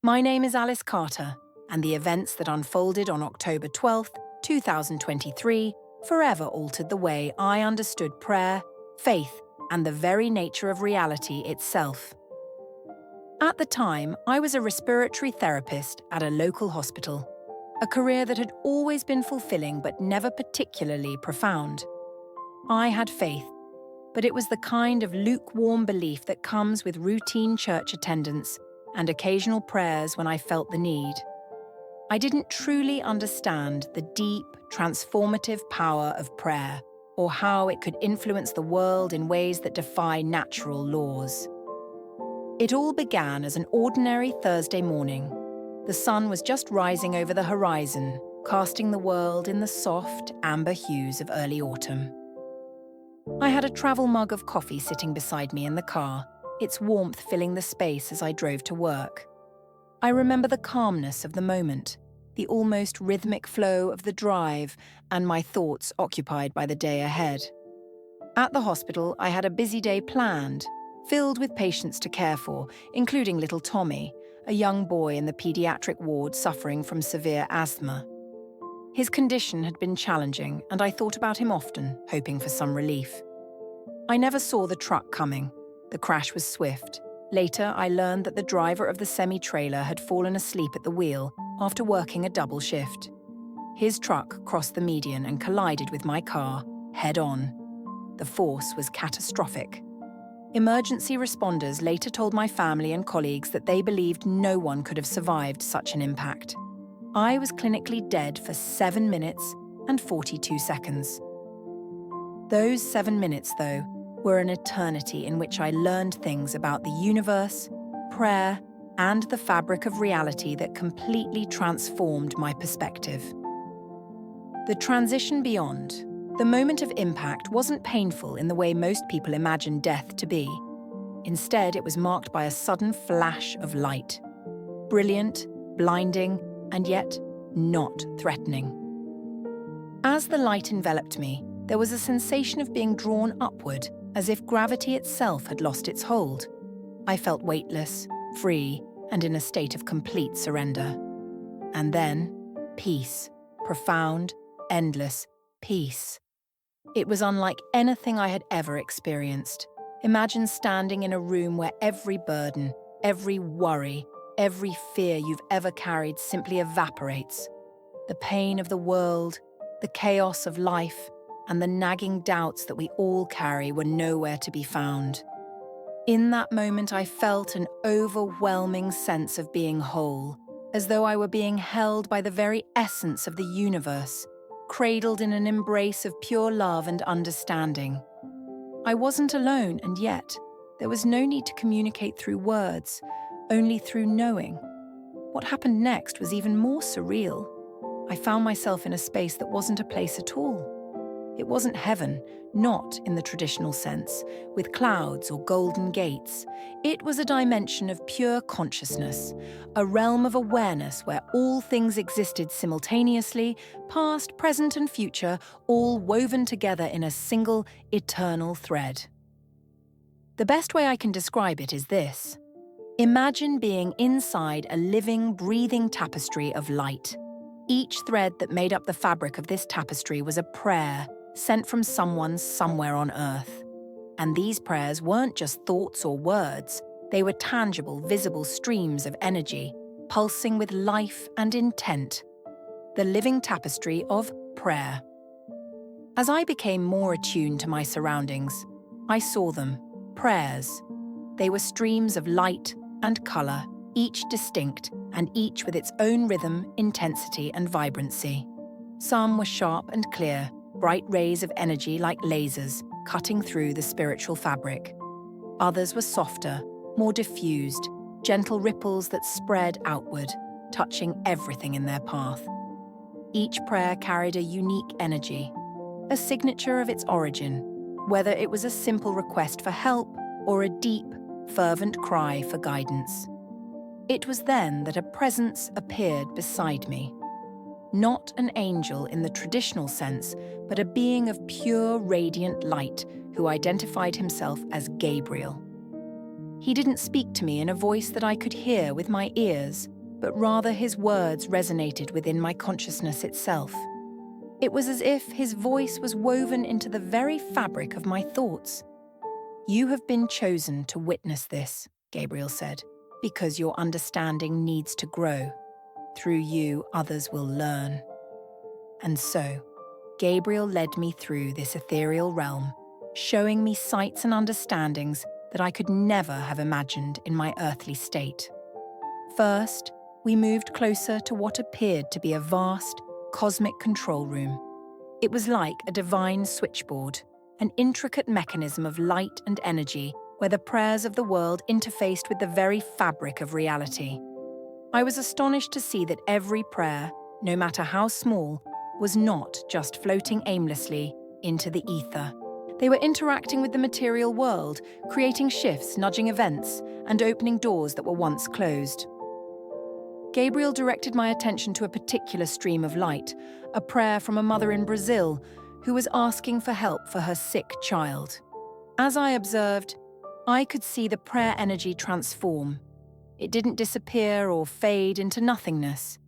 My name is Alice Carter, and the events that unfolded on October 12th, 2023, forever altered the way I understood prayer, faith, and the very nature of reality itself. At the time, I was a respiratory therapist at a local hospital, a career that had always been fulfilling but never particularly profound. I had faith, but it was the kind of lukewarm belief that comes with routine church attendance and occasional prayers when I felt the need. I didn't truly understand the deep, transformative power of prayer or how it could influence the world in ways that defy natural laws. It all began as an ordinary Thursday morning. The sun was just rising over the horizon, casting the world in the soft, amber hues of early autumn. I had a travel mug of coffee sitting beside me in the car, its warmth filling the space as I drove to work. I remember the calmness of the moment, the almost rhythmic flow of the drive, and my thoughts occupied by the day ahead. At the hospital, I had a busy day planned, filled with patients to care for, including little Tommy, a young boy in the pediatric ward suffering from severe asthma. His condition had been challenging, and I thought about him often, hoping for some relief. I never saw the truck coming. The crash was swift. Later, I learned that the driver of the semi-trailer had fallen asleep at the wheel after working a double shift. His truck crossed the median and collided with my car, head-on. The force was catastrophic. Emergency responders later told my family and colleagues that they believed no one could have survived such an impact. I was clinically dead for 7 minutes and 42 seconds. Those 7 minutes, though, were an eternity in which I learned things about the universe, prayer, and the fabric of reality that completely transformed my perspective. The transition beyond, the moment of impact, wasn't painful in the way most people imagine death to be. Instead, it was marked by a sudden flash of light. Brilliant, blinding, and yet not threatening. As the light enveloped me, there was a sensation of being drawn upward, as if gravity itself had lost its hold. I felt weightless, free, and in a state of complete surrender. And then, peace. Profound, endless peace. It was unlike anything I had ever experienced. Imagine standing in a room where every burden, every worry, every fear you've ever carried simply evaporates. The pain of the world, the chaos of life, and the nagging doubts that we all carry were nowhere to be found. In that moment, I felt an overwhelming sense of being whole, as though I were being held by the very essence of the universe, cradled in an embrace of pure love and understanding. I wasn't alone, and yet, there was no need to communicate through words, only through knowing. What happened next was even more surreal. I found myself in a space that wasn't a place at all. It wasn't heaven, not in the traditional sense, with clouds or golden gates. It was a dimension of pure consciousness, a realm of awareness where all things existed simultaneously, past, present, and future, all woven together in a single, eternal thread. The best way I can describe it is this. Imagine being inside a living, breathing tapestry of light. Each thread that made up the fabric of this tapestry was a prayer sent from someone somewhere on earth. And these prayers weren't just thoughts or words, they were tangible, visible streams of energy, pulsing with life and intent. The living tapestry of prayer. As I became more attuned to my surroundings, I saw them, prayers. They were streams of light and colour, each distinct, and each with its own rhythm, intensity, and vibrancy. Some were sharp and clear, bright rays of energy like lasers, cutting through the spiritual fabric. Others were softer, more diffused, gentle ripples that spread outward, touching everything in their path. Each prayer carried a unique energy, a signature of its origin, whether it was a simple request for help or a deep, fervent cry for guidance. It was then that a presence appeared beside me. Not an angel in the traditional sense, but a being of pure, radiant light who identified himself as Gabriel. He didn't speak to me in a voice that I could hear with my ears, but rather his words resonated within my consciousness itself. It was as if his voice was woven into the very fabric of my thoughts. "You have been chosen to witness this," Gabriel said, "because your understanding needs to grow. Through you, others will learn." And so, Gabriel led me through this ethereal realm, showing me sights and understandings that I could never have imagined in my earthly state. First, we moved closer to what appeared to be a vast, cosmic control room. It was like a divine switchboard, an intricate mechanism of light and energy where the prayers of the world interfaced with the very fabric of reality. I was astonished to see that every prayer, no matter how small, was not just floating aimlessly into the ether. They were interacting with the material world, creating shifts, nudging events, and opening doors that were once closed. Gabriel directed my attention to a particular stream of light, a prayer from a mother in Brazil who was asking for help for her sick child. As I observed, I could see the prayer energy transform. It didn't disappear or fade into nothingness.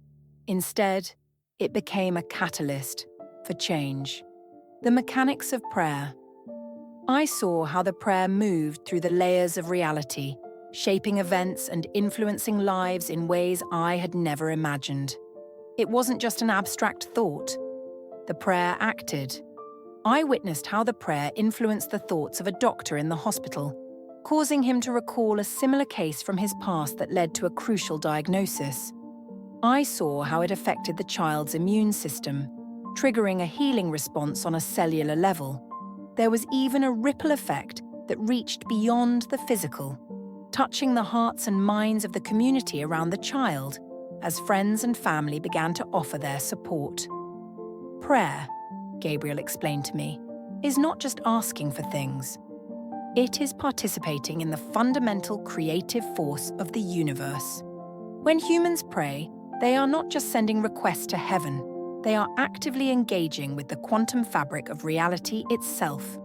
Instead, it became a catalyst for change. The mechanics of prayer. I saw how the prayer moved through the layers of reality, shaping events and influencing lives in ways I had never imagined. It wasn't just an abstract thought. The prayer acted. I witnessed how the prayer influenced the thoughts of a doctor in the hospital, causing him to recall a similar case from his past that led to a crucial diagnosis. I saw how it affected the child's immune system, triggering a healing response on a cellular level. There was even a ripple effect that reached beyond the physical, touching the hearts and minds of the community around the child, as friends and family began to offer their support. Prayer, Gabriel explained to me, is not just asking for things. It is participating in the fundamental creative force of the universe. When humans pray, they are not just sending requests to heaven, they are actively engaging with the quantum fabric of reality itself.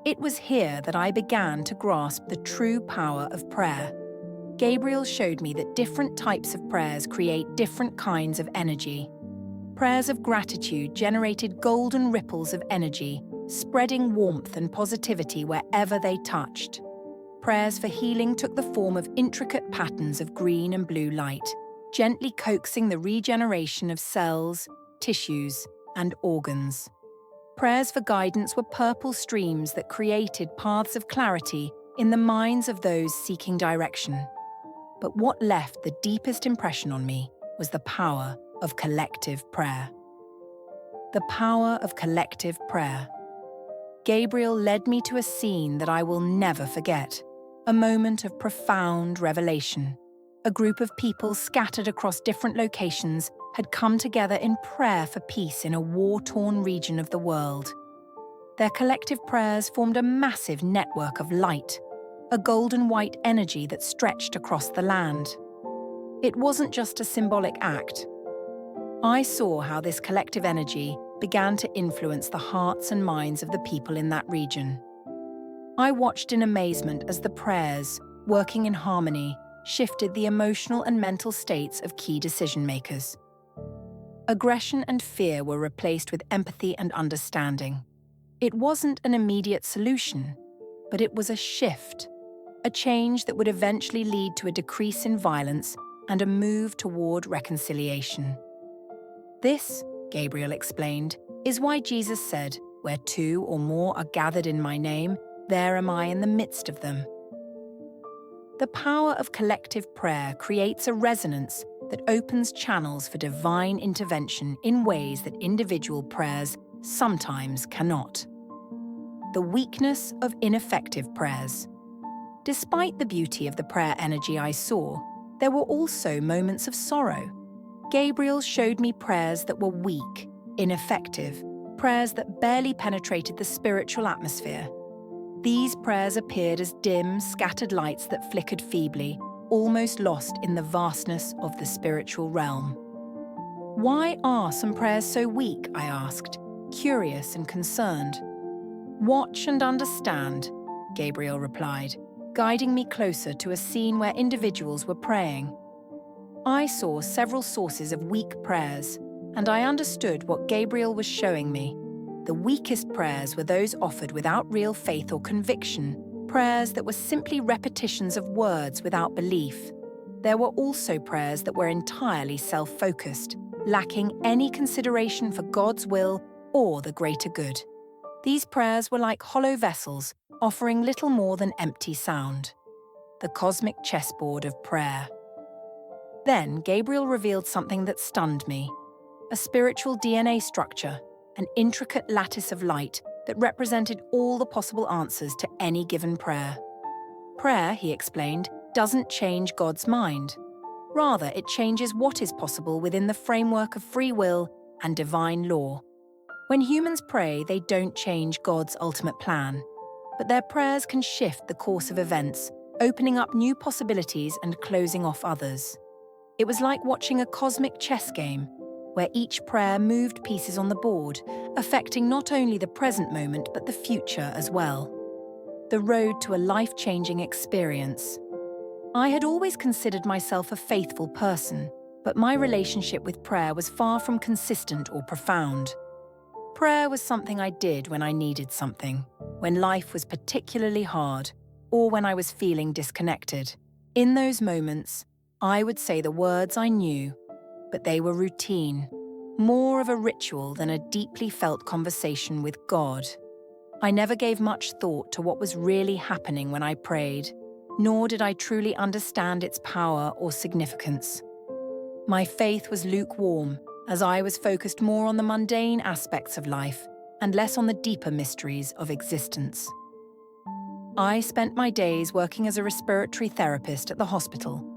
It was here that I began to grasp the true power of prayer. Gabriel showed me that different types of prayers create different kinds of energy. Prayers of gratitude generated golden ripples of energy, spreading warmth and positivity wherever they touched. Prayers for healing took the form of intricate patterns of green and blue light, gently coaxing the regeneration of cells, tissues, and organs. Prayers for guidance were purple streams that created paths of clarity in the minds of those seeking direction. But what left the deepest impression on me was the power of collective prayer. The power of collective prayer. Gabriel led me to a scene that I will never forget, a moment of profound revelation. A group of people scattered across different locations had come together in prayer for peace in a war-torn region of the world. Their collective prayers formed a massive network of light, a golden white energy that stretched across the land. It wasn't just a symbolic act. I saw how this collective energy began to influence the hearts and minds of the people in that region. I watched in amazement as the prayers, working in harmony, shifted the emotional and mental states of key decision-makers. Aggression and fear were replaced with empathy and understanding. It wasn't an immediate solution, but it was a shift, a change that would eventually lead to a decrease in violence and a move toward reconciliation. This, Gabriel explained, is why Jesus said, "Where two or more are gathered in my name, there am I in the midst of them." The power of collective prayer creates a resonance that opens channels for divine intervention in ways that individual prayers sometimes cannot. The weakness of ineffective prayers. Despite the beauty of the prayer energy I saw, there were also moments of sorrow. Gabriel showed me prayers that were weak, ineffective, prayers that barely penetrated the spiritual atmosphere. These prayers appeared as dim, scattered lights that flickered feebly, almost lost in the vastness of the spiritual realm. Why are some prayers so weak? I asked, curious and concerned. Watch and understand, Gabriel replied, guiding me closer to a scene where individuals were praying. I saw several sources of weak prayers, and I understood what Gabriel was showing me. The weakest prayers were those offered without real faith or conviction, prayers that were simply repetitions of words without belief. There were also prayers that were entirely self-focused, lacking any consideration for God's will or the greater good. These prayers were like hollow vessels, offering little more than empty sound. The cosmic chessboard of prayer. Then Gabriel revealed something that stunned me. A spiritual DNA structure, an intricate lattice of light that represented all the possible answers to any given prayer. Prayer, he explained, doesn't change God's mind. Rather, it changes what is possible within the framework of free will and divine law. When humans pray, they don't change God's ultimate plan, but their prayers can shift the course of events, opening up new possibilities and closing off others. It was like watching a cosmic chess game, where each prayer moved pieces on the board, affecting not only the present moment but the future as well. The road to a life-changing experience. I had always considered myself a faithful person, but my relationship with prayer was far from consistent or profound. Prayer was something I did when I needed something, when life was particularly hard, or when I was feeling disconnected. In those moments, I would say the words I knew, but they were routine, more of a ritual than a deeply felt conversation with God. I never gave much thought to what was really happening when I prayed, nor did I truly understand its power or significance. My faith was lukewarm, as I was focused more on the mundane aspects of life and less on the deeper mysteries of existence. I spent my days working as a respiratory therapist at the hospital,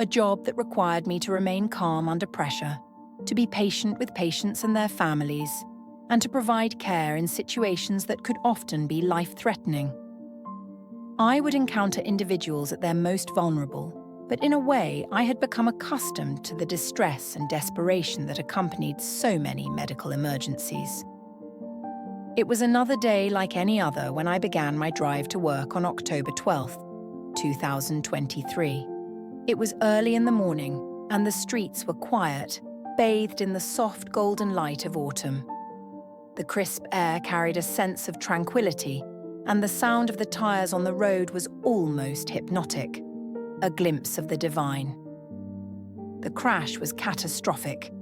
a job that required me to remain calm under pressure, to be patient with patients and their families, and to provide care in situations that could often be life-threatening. I would encounter individuals at their most vulnerable, but in a way I had become accustomed to the distress and desperation that accompanied so many medical emergencies. It was another day like any other when I began my drive to work on October 12th, 2023. It was early in the morning, and the streets were quiet, bathed in the soft golden light of autumn. The crisp air carried a sense of tranquility, and the sound of the tires on the road was almost hypnotic, a glimpse of the divine. The crash was catastrophic.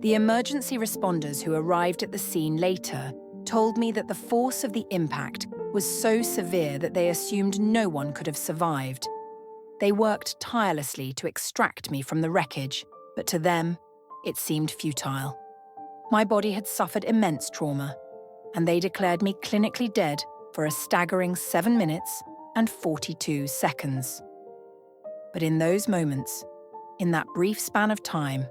The emergency responders who arrived at the scene later told me that the force of the impact was so severe that they assumed no one could have survived. They worked tirelessly to extract me from the wreckage, but to them, it seemed futile. My body had suffered immense trauma, and they declared me clinically dead for a staggering 7 minutes and 42 seconds. But in those moments, in that brief span of time,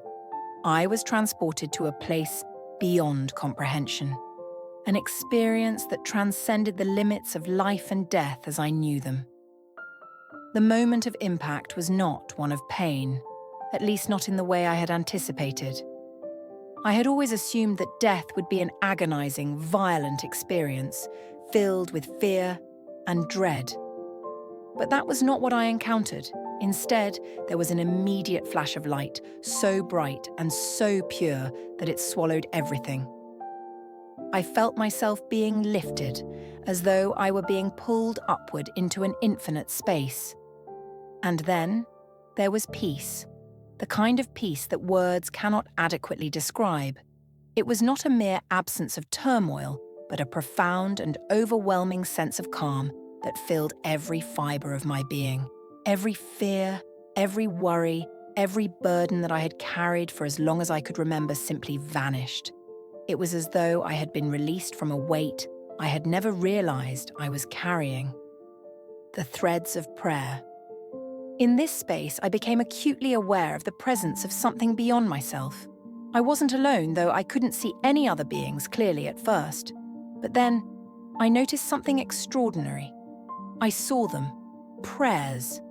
I was transported to a place beyond comprehension, an experience that transcended the limits of life and death as I knew them. The moment of impact was not one of pain, at least not in the way I had anticipated. I had always assumed that death would be an agonizing, violent experience, filled with fear and dread. But that was not what I encountered. Instead, there was an immediate flash of light, so bright and so pure that it swallowed everything. I felt myself being lifted, as though I were being pulled upward into an infinite space. And then, there was peace, the kind of peace that words cannot adequately describe. It was not a mere absence of turmoil, but a profound and overwhelming sense of calm that filled every fibre of my being. Every fear, every worry, every burden that I had carried for as long as I could remember simply vanished. It was as though I had been released from a weight I had never realized I was carrying. The threads of prayer. In this space, I became acutely aware of the presence of something beyond myself. I wasn't alone, though I couldn't see any other beings clearly at first. But then, I noticed something extraordinary. I saw them. Prayers.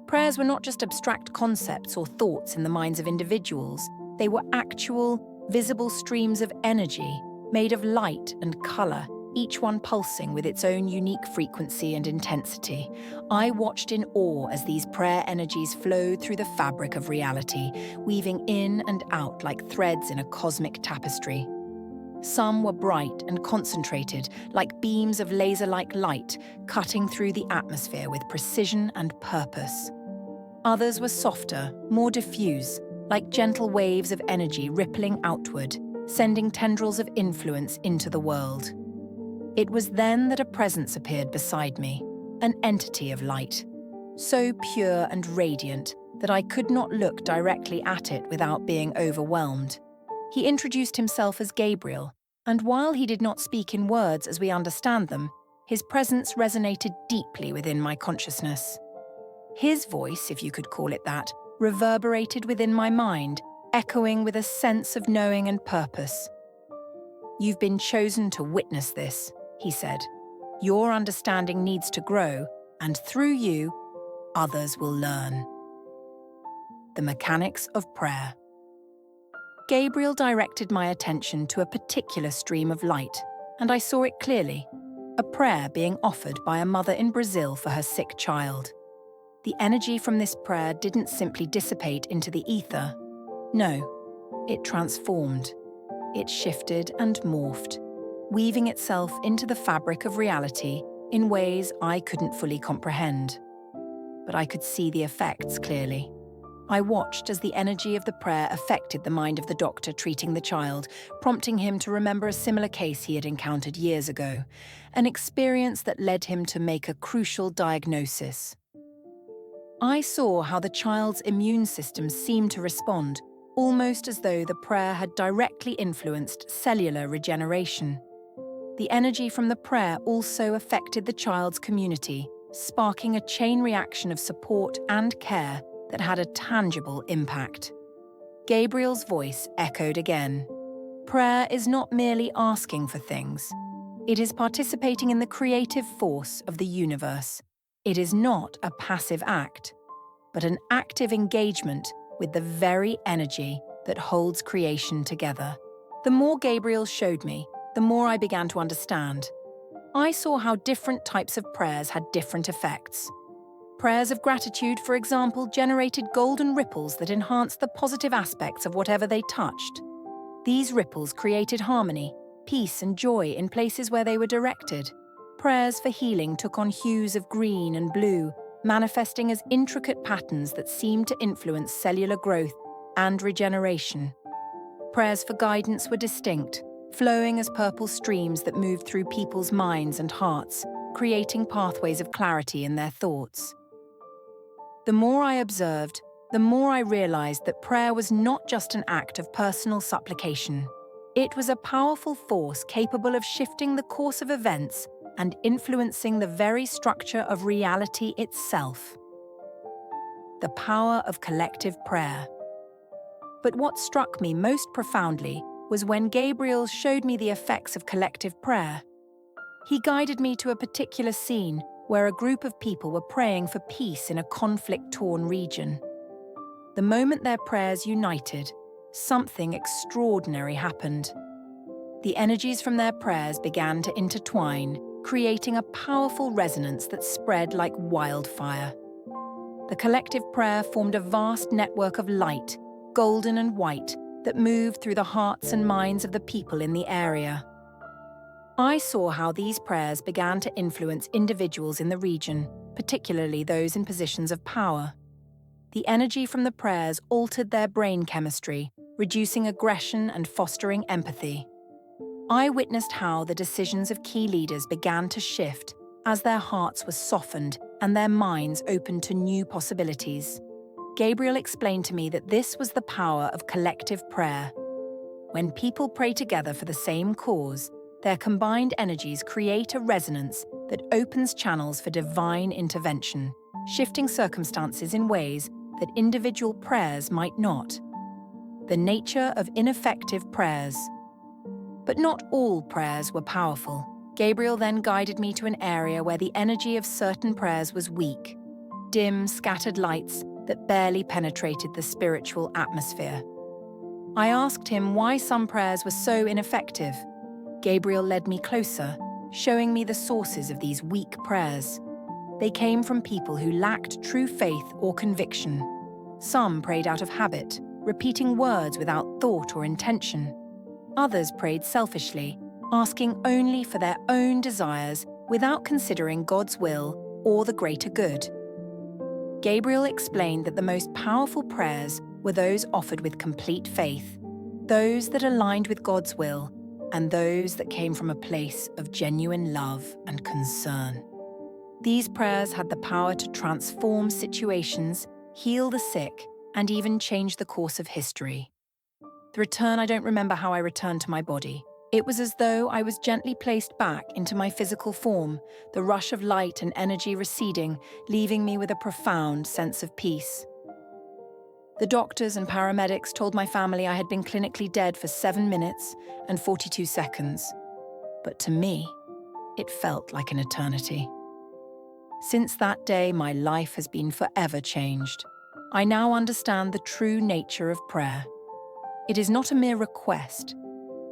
Prayers were not just abstract concepts or thoughts in the minds of individuals. They were actual, visible streams of energy, made of light and color, each one pulsing with its own unique frequency and intensity. I watched in awe as these prayer energies flowed through the fabric of reality, weaving in and out like threads in a cosmic tapestry. Some were bright and concentrated, like beams of laser-like light, cutting through the atmosphere with precision and purpose. Others were softer, more diffuse, like gentle waves of energy rippling outward, sending tendrils of influence into the world. It was then that a presence appeared beside me, an entity of light, so pure and radiant that I could not look directly at it without being overwhelmed. He introduced himself as Gabriel, and while he did not speak in words as we understand them, his presence resonated deeply within my consciousness. His voice, if you could call it that, reverberated within my mind, echoing with a sense of knowing and purpose. "You've been chosen to witness this," he said. "Your understanding needs to grow, and through you, others will learn." The mechanics of prayer. Gabriel directed my attention to a particular stream of light, and I saw it clearly, a prayer being offered by a mother in Brazil for her sick child. The energy from this prayer didn't simply dissipate into the ether. No, it transformed. It shifted and morphed, weaving itself into the fabric of reality in ways I couldn't fully comprehend. But I could see the effects clearly. I watched as the energy of the prayer affected the mind of the doctor treating the child, prompting him to remember a similar case he had encountered years ago, an experience that led him to make a crucial diagnosis. I saw how the child's immune system seemed to respond, almost as though the prayer had directly influenced cellular regeneration. The energy from the prayer also affected the child's community, sparking a chain reaction of support and care that had a tangible impact. Gabriel's voice echoed again. Prayer is not merely asking for things. It is participating in the creative force of the universe. It is not a passive act, but an active engagement with the very energy that holds creation together. The more Gabriel showed me, the more I began to understand. I saw how different types of prayers had different effects. Prayers of gratitude, for example, generated golden ripples that enhanced the positive aspects of whatever they touched. These ripples created harmony, peace, and joy in places where they were directed. Prayers for healing took on hues of green and blue, manifesting as intricate patterns that seemed to influence cellular growth and regeneration. Prayers for guidance were distinct, flowing as purple streams that moved through people's minds and hearts, creating pathways of clarity in their thoughts. The more I observed, the more I realized that prayer was not just an act of personal supplication. It was a powerful force capable of shifting the course of events and influencing the very structure of reality itself. The power of collective prayer. But what struck me most profoundly was when Gabriel showed me the effects of collective prayer. He guided me to a particular scene where a group of people were praying for peace in a conflict-torn region. The moment their prayers united, something extraordinary happened. The energies from their prayers began to intertwine, creating a powerful resonance that spread like wildfire. The collective prayer formed a vast network of light, golden and white, that moved through the hearts and minds of the people in the area. I saw how these prayers began to influence individuals in the region, particularly those in positions of power. The energy from the prayers altered their brain chemistry, reducing aggression and fostering empathy. I witnessed how the decisions of key leaders began to shift as their hearts were softened and their minds opened to new possibilities. Gabriel explained to me that this was the power of collective prayer. When people pray together for the same cause, their combined energies create a resonance that opens channels for divine intervention, shifting circumstances in ways that individual prayers might not. The nature of ineffective prayers. But not all prayers were powerful. Gabriel then guided me to an area where the energy of certain prayers was weak, dim, scattered lights that barely penetrated the spiritual atmosphere. I asked him why some prayers were so ineffective. Gabriel led me closer, showing me the sources of these weak prayers. They came from people who lacked true faith or conviction. Some prayed out of habit, repeating words without thought or intention. Others prayed selfishly, asking only for their own desires without considering God's will or the greater good. Gabriel explained that the most powerful prayers were those offered with complete faith, those that aligned with God's will, and those that came from a place of genuine love and concern. These prayers had the power to transform situations, heal the sick, and even change the course of history. The return, I don't remember how I returned to my body. It was as though I was gently placed back into my physical form, the rush of light and energy receding, leaving me with a profound sense of peace. The doctors and paramedics told my family I had been clinically dead for 7 minutes and 42 seconds. But to me, it felt like an eternity. Since that day, my life has been forever changed. I now understand the true nature of prayer. It is not a mere request.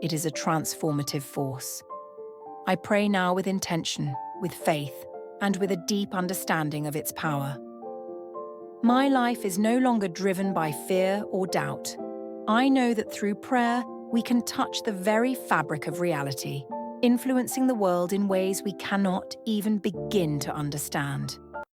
It is a transformative force. I pray now with intention, with faith, and with a deep understanding of its power. My life is no longer driven by fear or doubt. I know that through prayer, we can touch the very fabric of reality, influencing the world in ways we cannot even begin to understand.